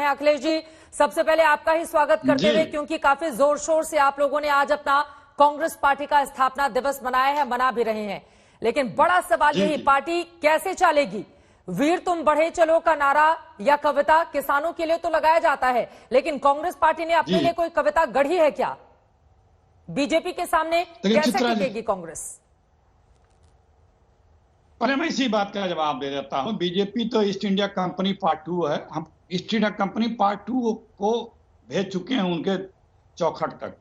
हैं। अखिलेश जी, सबसे पहले आपका ही स्वागत करते हुए, क्योंकि काफी जोर शोर से आप लोगों ने आज अपना कांग्रेस पार्टी का स्थापना दिवस मनाया है, मना भी रहे हैं, लेकिन बड़ा सवाल यही, पार्टी कैसे चलेगी? वीर तुम बढ़े चलो का नारा या कविता किसानों के लिए तो लगाया जाता है, लेकिन कांग्रेस पार्टी ने अपने लिए कोई कविता गढ़ी है क्या? बीजेपी के सामने कैसे टिकेगी कांग्रेस? पहले मैं इसी बात का जवाब दे देता हूं। बीजेपी तो ईस्ट इंडिया कंपनी पार्ट 2 है। हम ईस्ट इंडिया कंपनी पार्ट 2 को भेज चुके हैं उनके चौखट तक,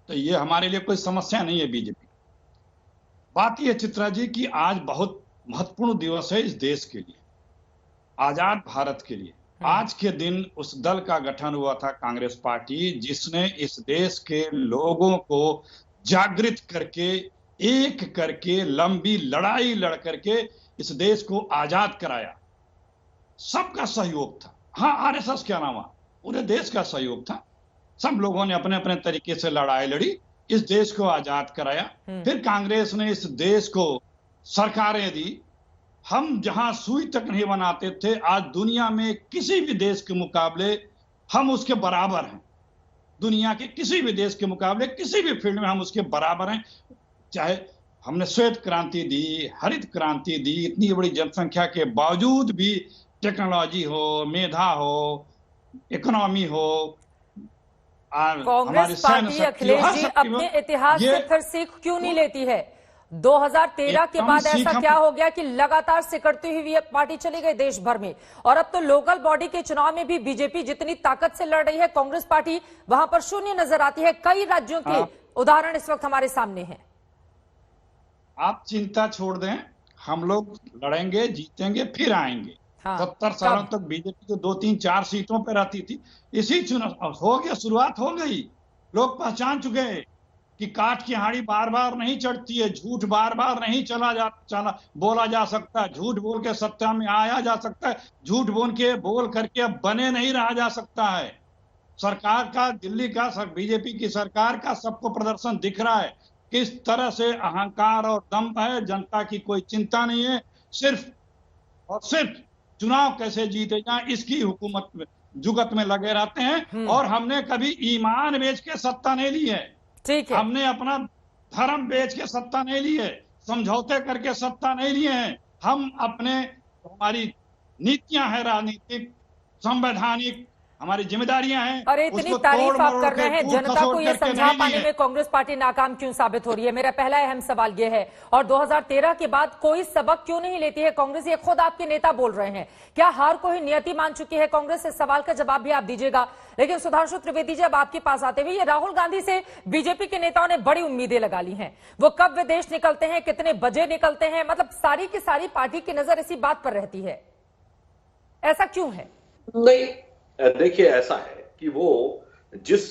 तो ये हमारे लिए कोई समस्या नहीं है। बीजेपी बात यह चित्रा जी कि आज बहुत महत्वपूर्ण दिवस है इस देश के लिए, आजाद भारत के लिए। आज के दिन उस दल का गठन हुआ था कांग्रेस पार्टी, जिसने इस देश के लोगों को जागृत करके, एक करके, लंबी लड़ाई लड़ करके इस देश को आजाद कराया। सबका सहयोग था। हाँ, आरएसएस के अलावा पूरे देश का सहयोग था। सब लोगों ने अपने अपने तरीके से लड़ाई लड़ी, इस देश को आजाद कराया। फिर कांग्रेस ने इस देश को सरकारें दी। हम जहां सुई तक नहीं बनाते थे, आज दुनिया में किसी भी देश के मुकाबले हम उसके बराबर हैं। दुनिया के किसी भी देश के मुकाबले किसी भी फील्ड में हम उसके बराबर हैं। चाहे हमने श्वेत क्रांति दी, हरित क्रांति दी, इतनी बड़ी जनसंख्या के बावजूद भी टेक्नोलॉजी हो, मेधा हो, इकोनॉमी हो, कांग्रेस पार्टी अखिलेश जी अपने इतिहास से फिर सीख क्यों नहीं लेती है? 2013 के बाद ऐसा क्या हो गया कि लगातार सिकड़ती हुई ये पार्टी चली गई देश भर में, और अब तो लोकल बॉडी के चुनाव में भी बीजेपी जितनी ताकत से लड़ रही है, कांग्रेस पार्टी वहां पर शून्य नजर आती है। कई राज्यों के उदाहरण इस वक्त हमारे सामने हैं। आप चिंता छोड़ दें, हम लोग लड़ेंगे, जीतेंगे, फिर आएंगे। 70 सालों तक बीजेपी तो 2, 3, 4 सीटों पर रहती थी। इसी चुनाव हो गया, शुरुआत हो गई। लोग पहचान चुके हैं कि काठ की हाड़ी बार बार नहीं चढ़ती है, झूठ बार बार नहीं बोला जा सकता, झूठ बोल के सत्ता में आया जा सकता है, झूठ बोल करके अब बने नहीं रहा जा सकता है। सरकार का, दिल्ली का, बीजेपी की सरकार का सबको प्रदर्शन दिख रहा है किस तरह से अहंकार और दंभ है। जनता की कोई चिंता नहीं है, सिर्फ और सिर्फ चुनाव कैसे जीते जाए इसकी हुकूमत में, जुगत में लगे रहते हैं। और हमने कभी ईमान बेच के सत्ता नहीं ली है, ठीक है। हमने अपना धर्म बेच के सत्ता नहीं ली है, समझौते करके सत्ता नहीं लिए हैं। हम अपने, हमारी नीतियां हैं, राजनीतिक, संवैधानिक हमारी जिम्मेदारियां हैं। अरे इतनी तारीफ आप कर रहे हैं, जनता को ये समझा पाने में कांग्रेस पार्टी नाकाम क्यों साबित हो रही है? मेरा पहला अहम सवाल ये है। और 2013 के बाद कोई सबक क्यों नहीं लेती है कांग्रेस? ये खुद आपके नेता बोल रहे हैं। क्या हार को ही नियति मान चुकी है कांग्रेस? इस सवाल का जवाब भी आप दीजिएगा। लेकिन सुधांशु त्रिवेदी जी, अब आपके पास आते हुए, ये राहुल गांधी से बीजेपी के नेताओं ने बड़ी उम्मीदें लगा ली हैं। वो कब विदेश निकलते हैं, कितने बजे निकलते हैं, मतलब सारी की सारी पार्टी की नजर इसी बात पर रहती है। ऐसा क्यों है? नहीं, देखिए ऐसा है कि वो जिस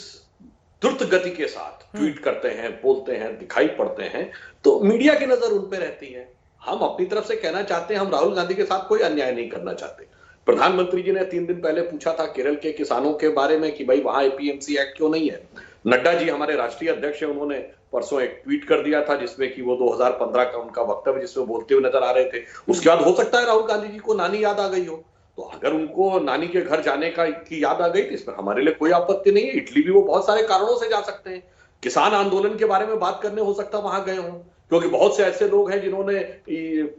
द्रुत गति के साथ ट्वीट करते हैं, बोलते हैं, दिखाई पड़ते हैं, तो मीडिया की नजर उन पे रहती है। हम अपनी तरफ से कहना चाहते हैं, हम राहुल गांधी के साथ कोई अन्याय नहीं करना चाहते। प्रधानमंत्री जी ने 3 दिन पहले पूछा था केरल के किसानों के बारे में कि भाई वहां एपीएमसी एक्ट क्यों नहीं है। नड्डा जी हमारे राष्ट्रीय अध्यक्ष हैं, उन्होंने परसों एक ट्वीट कर दिया था जिसमें कि वो 2015 का उनका वक्तव्य जिसमें बोलते हुए नजर आ रहे थे। उसके बाद हो सकता है राहुल गांधी जी को नानी याद आ गई हो, तो अगर उनको नानी के घर जाने की याद आ गई तो इसमें हमारे लिए कोई आपत्ति नहीं है। इटली भी वो बहुत सारे कारणों से जा सकते हैं। किसान आंदोलन के बारे में बात करने हो सकता है वहां गए हों, क्योंकि बहुत से ऐसे लोग हैं जिन्होंने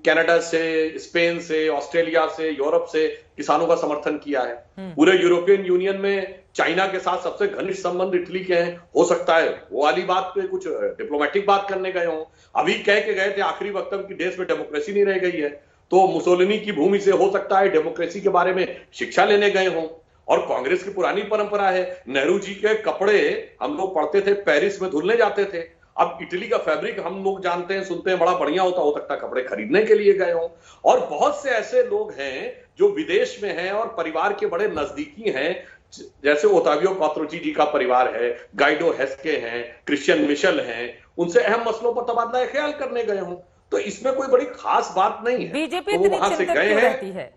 कनाडा से, स्पेन से, ऑस्ट्रेलिया से, यूरोप से किसानों का समर्थन किया है। पूरे यूरोपियन यूनियन में चाइना के साथ सबसे घनिष्ठ संबंध इटली के हैं। हो सकता है वो वाली बात पे कुछ डिप्लोमेटिक बात करने गए हों। अभी कह के गए थे आखिरी वक्तव्य की देश में डेमोक्रेसी नहीं रह गई है, तो मुसोलिनी की भूमि से हो सकता है डेमोक्रेसी के बारे में शिक्षा लेने गए हों। और कांग्रेस की पुरानी परंपरा है, नेहरू जी के कपड़े हम लोग पढ़ते थे पेरिस में धुलने जाते थे। अब इटली का फैब्रिक हम लोग जानते हैं, सुनते हैं, बड़ा बढ़िया हो सकता है कपड़े खरीदने के लिए गए हों। और बहुत से ऐसे लोग हैं जो विदेश में हैं और परिवार के बड़े नजदीकी हैं, जैसे ओतावियो क्वात्रोची जी का परिवार है, गाइडो हेस्के हैं, क्रिश्चियन मिशेल हैं, उनसे अहम मसलों पर तबादला ख्याल करने गए हों। तो इसमें कोई बड़ी खास बात नहीं है। बीजेपी तो वहां से गए हैं।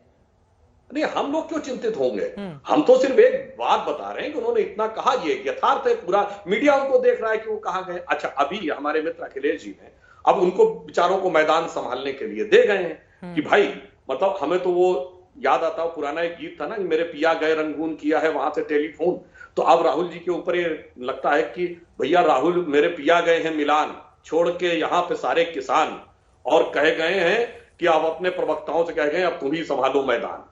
नहीं, हम लोग क्यों चिंतित होंगे? हम तो सिर्फ एक बात बता रहे हैं कि उन्होंने इतना कहा, ये यथार्थ है, पूरा मीडिया उनको देख रहा है कि वो कहां गए। अच्छा, अभी हमारे मित्र अखिलेश जी ने अब उनको विचारों को मैदान संभालने के लिए दे गए हैं कि भाई मतलब हमें तो वो याद आता हो, पुराना एक गीत था ना, मेरे पिया गए रंगून, किया है वहां से टेलीफोन। तो अब राहुल जी के ऊपर ये लगता है कि भैया राहुल मेरे पिया गए हैं मिलान, छोड़ के यहाँ पे सारे किसान, और कह गए हैं कि आप अपने प्रवक्ताओं से कह गए अब तुम ही संभालो मैदान।